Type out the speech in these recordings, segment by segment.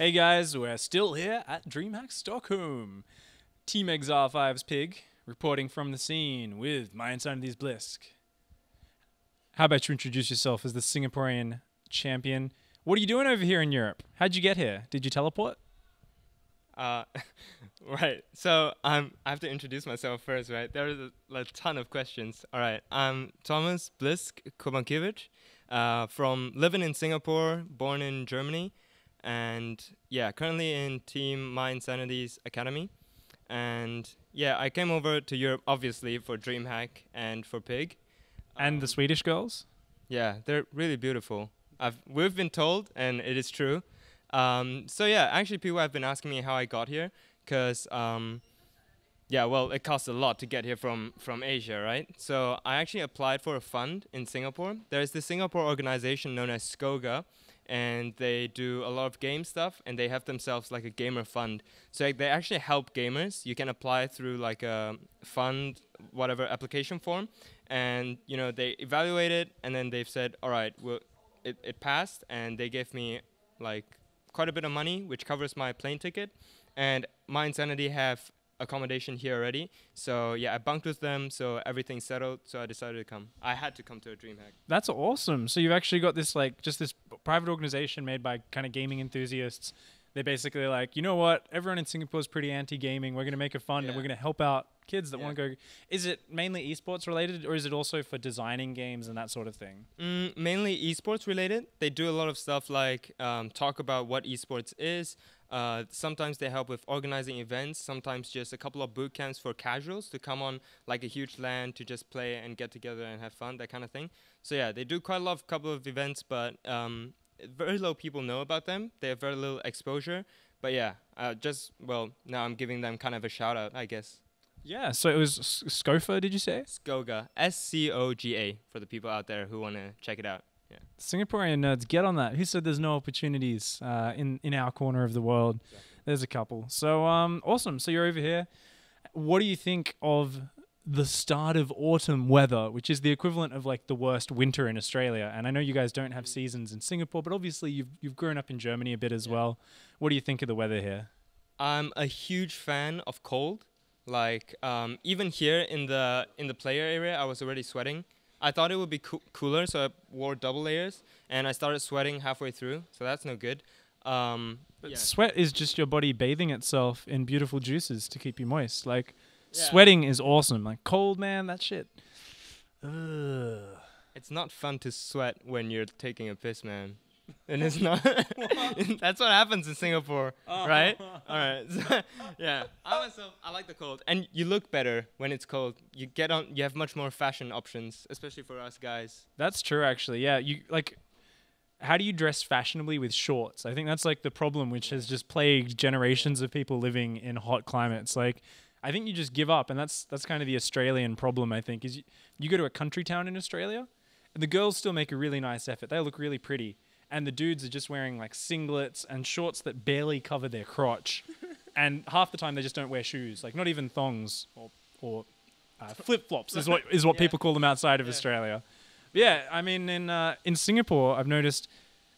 Hey guys, we're still here at DreamHack Stockholm. Team Exile 5's Pig reporting from the scene with my Insanity's Blysk. How about you introduce yourself as the Singaporean champion? What are you doing over here in Europe? How'd you get here? Did you teleport? Right. So I have to introduce myself first, right? There is a ton of questions. All right. I'm Thomas Blysk Kubankiewicz, from living in Singapore, born in Germany, and yeah, currently in Team My Insanity's Academy. And yeah, I came over to Europe obviously for DreamHack and for Pig. And the Swedish girls? Yeah, they're really beautiful. We've been told, and it is true. So yeah, actually people have been asking me how I got here, because yeah, well, it costs a lot to get here from Asia, right? So I actually applied for a fund in Singapore. There's this Singapore organization known as SCOGA, and they do a lot of game stuff, and they have themselves like a gamer fund. So like, they actually help gamers. You can apply through like a fund, whatever application form, and you know they evaluate it, and then they've said, all right, well, it passed, and they gave me like quite a bit of money, which covers my plane ticket, and My Insanity have accommodation here already. So yeah, I bunked with them, so everything's settled. So I decided to come. I had to come to a DreamHack. That's awesome. So you've actually got this like just this private organization made by kind of gaming enthusiasts. They're basically like, you know what? Everyone in Singapore is pretty anti-gaming. We're going to make a fund and we're going to help out kids that want to go. Is it mainly esports related, or is it also for designing games and that sort of thing? Mainly esports related. They do a lot of stuff like talk about what esports is. Sometimes they help with organizing events. Sometimes just a couple of boot camps for casuals to come on like a huge LAN to just play and get together and have fun, that kind of thing. So yeah, they do quite a couple of events, but very low people know about them. They have very little exposure. But yeah, now I'm giving them kind of a shout out, I guess. Yeah, so it was SCOFA, did you say? SCOGA, SCOGA, for the people out there who want to check it out. Yeah. Singaporean nerds, get on that. Who said there's no opportunities in our corner of the world? Exactly. There's a couple. So awesome. So you're over here. What do you think of the start of autumn weather, which is the equivalent of like the worst winter in Australia? And I know you guys don't have seasons in Singapore, but obviously you've grown up in Germany a bit as well. What do you think of the weather here? I'm a huge fan of cold. Like even here in the player area, I was already sweating. I thought it would be cooler, so I wore double layers, and I started sweating halfway through, so that's no good. But sweat is just your body bathing itself in beautiful juices to keep you moist. Like, sweating is awesome. Like, cold, man, that shit. Ugh. It's not fun to sweat when you're taking a piss, man. And it's not. That's what happens in Singapore, right? All right. So, yeah, I like the cold, and you look better when it's cold. You have much more fashion options, especially for us guys. That's true, actually. Yeah, how do you dress fashionably with shorts? I think that's like the problem, which has just plagued generations of people living in hot climates. Like, I think you just give up, and that's kind of the Australian problem. I think is you go to a country town in Australia, and the girls still make a really nice effort. They look really pretty. And the dudes are just wearing like singlets and shorts that barely cover their crotch. And half the time they just don't wear shoes, like not even thongs or flip-flops is what people call them outside of Australia. But yeah, I mean in Singapore, I've noticed,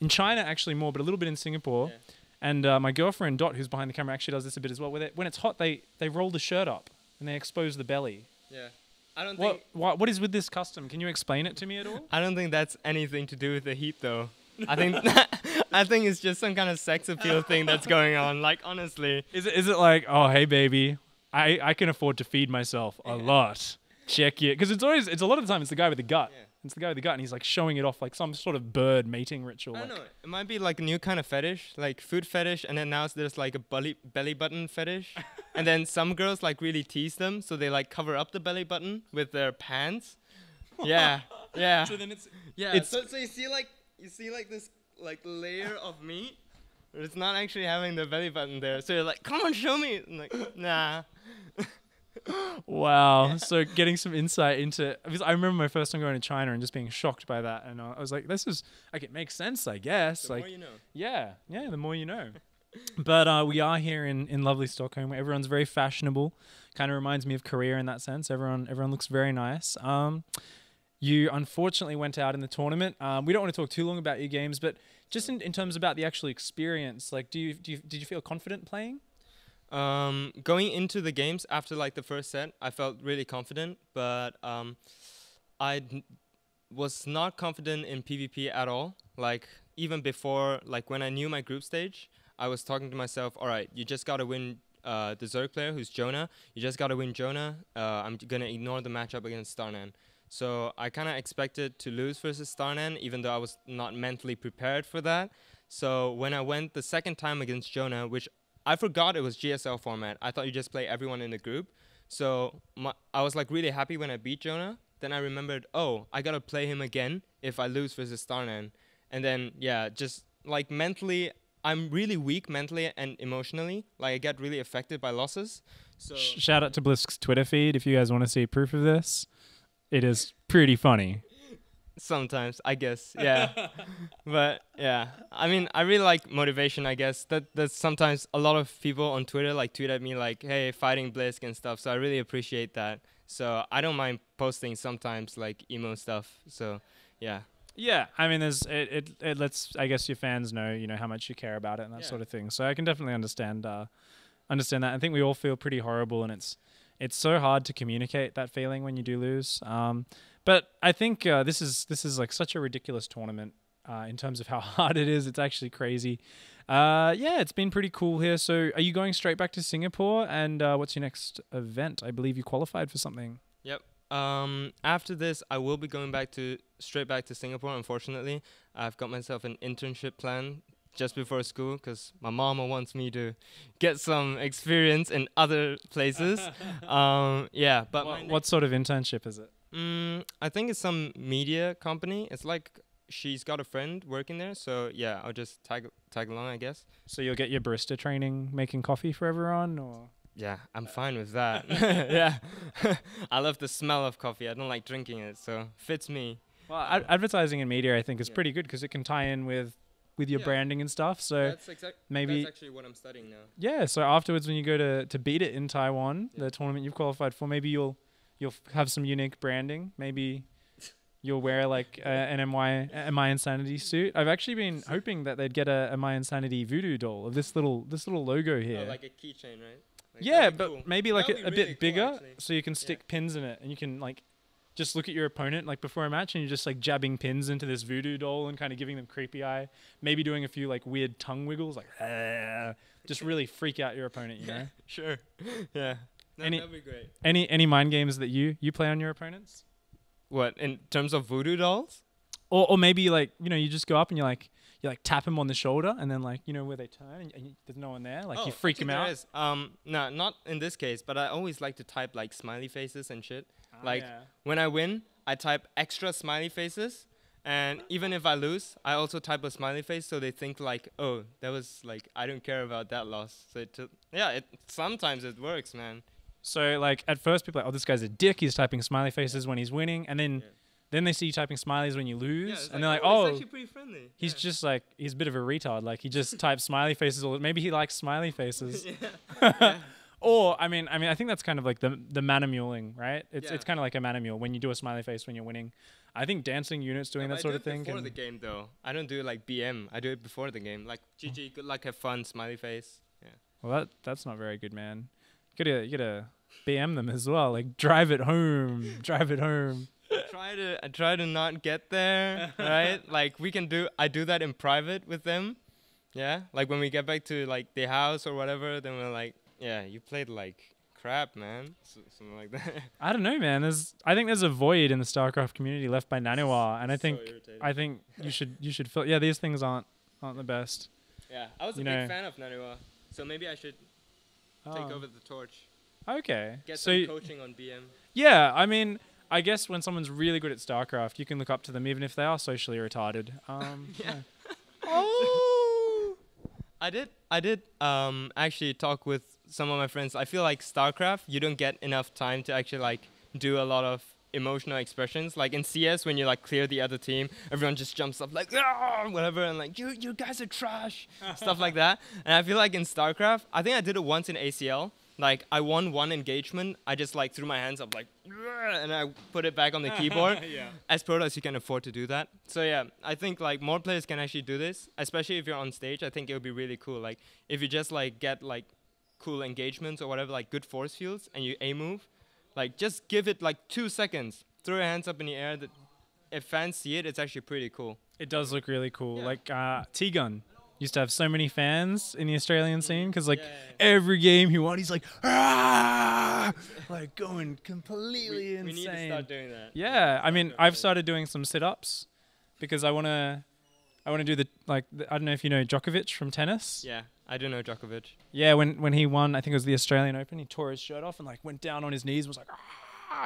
in China actually more, but a little bit in Singapore. Yeah. And my girlfriend Dot, who's behind the camera, actually does this a bit as well. When it's hot, they roll the shirt up and they expose the belly. Yeah. I don't think. What is with this custom? Can you explain it to me at all? I don't think that's anything to do with the heat, though. I think it's just some kind of sex appeal thing that's going on. Like, honestly, is it like, oh hey baby, I can afford to feed myself a lot. Check it, because it's a lot of the time it's the guy with the gut. Yeah. It's the guy with the gut, and he's like showing it off like some sort of bird mating ritual. I don't know. It might be like a new kind of fetish, like food fetish, and then now there's like a belly button fetish, and then some girls like really tease them, so they like cover up the belly button with their pants. Yeah, yeah. So then so you see like this like layer of meat, but it's not actually having the belly button there. So you're like, come on, show me. I'm like, nah. Wow. So getting some insight into, because I remember my first time going to China and just being shocked by that, and I was like, this is like, it makes sense, I guess. The like, more you know. Yeah, the more you know. But we are here in lovely Stockholm, where everyone's very fashionable. Kind of reminds me of Korea in that sense. Everyone looks very nice. You unfortunately went out in the tournament. We don't want to talk too long about your games, but Just in terms about the actual experience, like, did you feel confident playing? Going into the games after like the first set, I felt really confident, but was not confident in PvP at all. Like even before, like when I knew my group stage, I was talking to myself, all right, you just gotta win the Zerg player who's Jonah. You just gotta win Jonah. I'm gonna ignore the matchup against Starnan. So I kind of expected to lose versus Starnan, even though I was not mentally prepared for that. So when I went the second time against Jonah, which I forgot it was GSL format. I thought you just play everyone in the group. So I was like really happy when I beat Jonah. Then I remembered, oh, I gotta play him again if I lose versus Starnan. And then, yeah, just like mentally, I'm really weak mentally and emotionally. Like I get really affected by losses. So Shout out to Blysk's Twitter feed if you guys want to see proof of this. It is pretty funny. sometimes, I guess, yeah. But yeah, I mean, I really like motivation. I guess that's sometimes a lot of people on Twitter like tweet at me like, "Hey, fighting Blysk and stuff." So I really appreciate that. So I don't mind posting sometimes like emo stuff. So yeah. Yeah, I mean, it lets, I guess, your fans know, how much you care about it and that sort of thing. So I can definitely understand that. I think we all feel pretty horrible, and it's so hard to communicate that feeling when you do lose. But I think this is like such a ridiculous tournament in terms of how hard it is. It's actually crazy. Yeah, it's been pretty cool here. So are you going straight back to Singapore? And what's your next event? I believe you qualified for something. Yep. After this, I will be going straight back to Singapore. Unfortunately, I've got myself an internship plan just before school because my mama wants me to get some experience in other places. Yeah, but what sort of internship is it? I think it's some media company. It's like she's got a friend working there, so yeah, I'll just tag along, I guess. So you'll get your barista training making coffee for everyone, or? Yeah, I'm fine with that. Yeah, I love the smell of coffee. I don't like drinking it, so fits me. Well, advertising in media, I think, is pretty good because it can tie in with your branding and stuff. So maybe that's actually what I'm studying now. Yeah. So afterwards, when you go to beat it in Taiwan, the tournament you've qualified for, maybe you'll have some unique branding. Maybe you'll wear like an mYi Insanity suit. I've actually been hoping that they'd get a mYi Insanity voodoo doll of this little logo here. Oh, like a keychain, right? Like yeah, but cool. Maybe like a really bit cool, bigger, actually. So you can stick pins in it, and you can like just look at your opponent like before a match, and you're just like jabbing pins into this voodoo doll and kind of giving them creepy eye. Maybe doing a few like weird tongue wiggles, like just really freak out your opponent. You know? Sure. Yeah. That'd be great. Any mind games that you play on your opponents? What, in terms of voodoo dolls? Or maybe like you just go up and you tap him on the shoulder, and then like where they turn and there's no one there, like you freak him out. No, not in this case, but I always like to type like smiley faces and shit. When I win, I type extra smiley faces, and even if I lose, I also type a smiley face so they think like, oh, that was like, I don't care about that loss. So sometimes it works, man. So like at first people are like, oh, this guy's a dick, he's typing smiley faces when he's winning, and then they see you typing smileys when you lose, and they're like, oh, it's actually pretty friendly. He's just like, he's a bit of a retard. Like he just types smiley faces. Maybe he likes smiley faces. Or I mean, I think that's kind of like the mana muling, right? It's kind of like a mana mule when you do a smiley face when you're winning. I think dancing units doing that sort of thing. Before the game though, I don't do it like BM. I do it before the game. Like GG, good luck, have fun, smiley face. Yeah. Well, that's not very good, man. You gotta BM them as well. Like drive it home. I try to not get there, right? Like I do that in private with them. Yeah. Like when we get back to like the house or whatever, then we're like, yeah, you played like crap, man. Something like that. I don't know, man. I think there's a void in the StarCraft community left by Naniwa, and I think you should fill. Yeah, these things aren't the best. Yeah, I was a big fan of Naniwa, so maybe I should take over the torch. Okay. Get some coaching on BM. Yeah, I mean, I guess when someone's really good at StarCraft, you can look up to them even if they are socially retarded. Yeah. Oh. I did actually talk with some of my friends. I feel like StarCraft, you don't get enough time to actually like do a lot of emotional expressions. Like in CS, when you like clear the other team, everyone just jumps up like whatever, and like you guys are trash, stuff like that. And I feel like in StarCraft, I think I did it once in ACL. Like I won one engagement, I just like threw my hands up like, and I put it back on the keyboard. Yeah. As pro as you can afford to do that. So yeah, I think like more players can actually do this, especially if you're on stage. I think it would be really cool. Like if you just like get like cool engagements or whatever, like good force fields, and you A move, like just give it like 2 seconds, throw your hands up in the air. That if fans see it, it's actually pretty cool. It does look really cool. Yeah. Like T-Gun used to have so many fans in the Australian scene because like Yeah. every game he won, he's like, ah! Like going completely insane. We need to start doing that. Yeah, I mean, I've started doing some sit-ups because I wanna do I don't know if you know Djokovic from tennis. Yeah, I do know Djokovic. Yeah, when he won, I think it was the Australian Open, he tore his shirt off and like went down on his knees and was like, ah!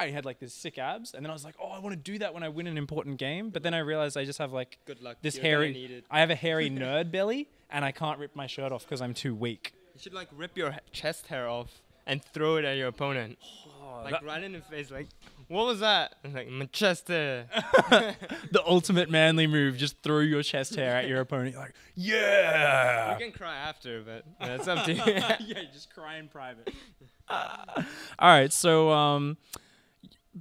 He had like this sick abs, and then I was like, oh, I want to do that when I win an important game. But then I realized I just have like Good luck. this You're gonna need hairy. it. I have a hairy nerd belly, and I can't rip my shirt off because I'm too weak. You should like rip your chest hair off and throw it at your opponent. Oh, Like right in the face, like, what was that? I'm like, my chest hair. the ultimate manly move, just throw your chest hair at your opponent. You're like, yeah. You can cry after, but it's up to you. Yeah, you just cry in private. All right, so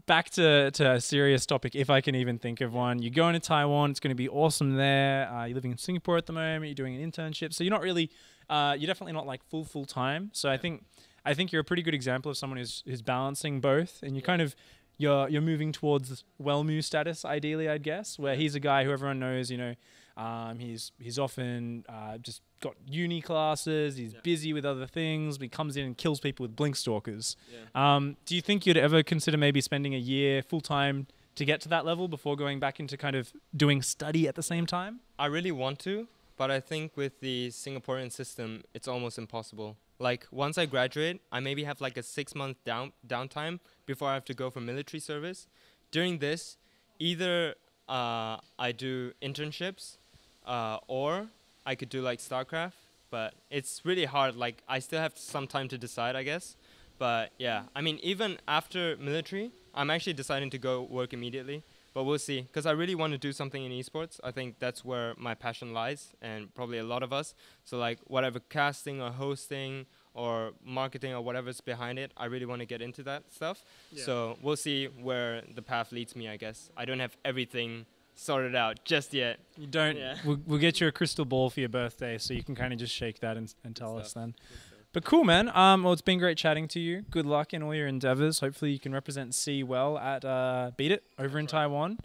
back to a serious topic, if I can even think of one. You're going to Taiwan. It's going to be awesome there. You're living in Singapore at the moment. You're doing an internship, so you're not really, you're definitely not like full time. So I think you're a pretty good example of someone who's balancing both, and you're kind of you're moving towards Wellmu status, ideally, I'd guess, where he's a guy who everyone knows. You know, he's often just got uni classes. He's busy with other things. But he comes in and kills people with blink stalkers. Yeah. Do you think you'd ever consider maybe spending a year full time to get to that level before going back into kind of doing study at the same time? I really want to, but I think with the Singaporean system, it's almost impossible. Like once I graduate, I maybe have like a 6-month downtime before I have to go for military service. During this, either I do internships or I could do like StarCraft, but it's really hard. Like I still have some time to decide, I guess. But yeah, I mean, even after military, I'm actually deciding to go work immediately. But we'll see, because I really want to do something in esports. I think that's where my passion lies, and probably a lot of us. So like whatever casting or hosting or marketing or whatever's behind it, I really want to get into that stuff. Yeah. So we'll see where the path leads me, I guess. I don't have everything sorted out just yet. You don't. Yeah. We'll get you a crystal ball for your birthday, so you can kind of just shake that and tell us then. But cool, man. Well, it's been great chatting to you. Good luck in all your endeavors. Hopefully you can represent C well at Beat It over in Taiwan.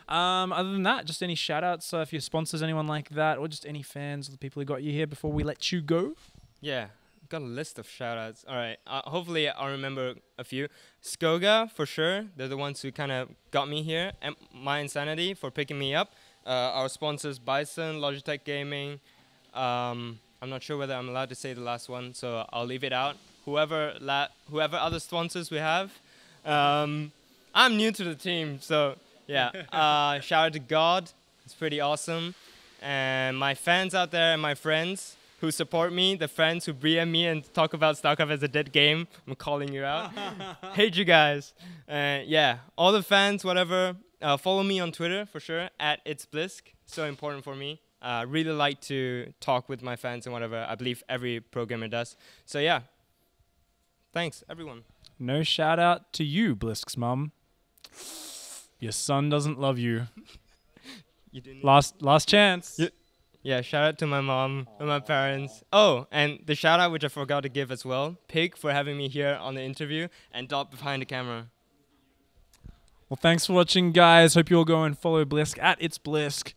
Other than that, just any shout-outs if your sponsors, anyone like that, or just any fans of the people who got you here before we let you go? Yeah, got a list of shout-outs. All right, hopefully I'll remember a few. Skoga, for sure. They're the ones who kind of got me here. And My Insanity for picking me up. Our sponsors, Bison, Logitech Gaming. I'm not sure whether I'm allowed to say the last one, so I'll leave it out. Whoever other sponsors we have. I'm new to the team, so yeah. Shout out to God. It's pretty awesome. And my fans out there and my friends who support me, the friends who BM me and talk about StarCraft as a dead game. I'm calling you out. Hate you guys. Yeah, all the fans, whatever. Follow me on Twitter for sure, @itsBlysk. So important for me. Really like to talk with my fans and whatever. I believe every programmer does. So yeah, thanks everyone. No shout out to you, Blysk's mum. Your son doesn't love you. You didn't. Last chance. Yeah, shout out to my mom and my parents. Oh, and the shout out which I forgot to give as well. Pig for having me here on the interview, and Dot behind the camera. Well, thanks for watching, guys. Hope you all go and follow Blysk @itsBlysk.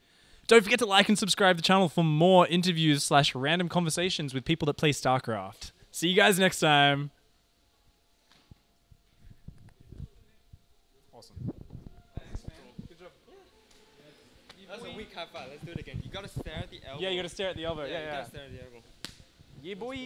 Don't forget to like and subscribe to the channel for more interviews / random conversations with people that play StarCraft. See you guys next time. Awesome. Thanks, man. Good job. That was a weak high five. Let's do it again. You gotta stare at the elbow. Yeah, you gotta stare at the elbow. You Yeah. gotta stare at the elbow. Yeah, boy.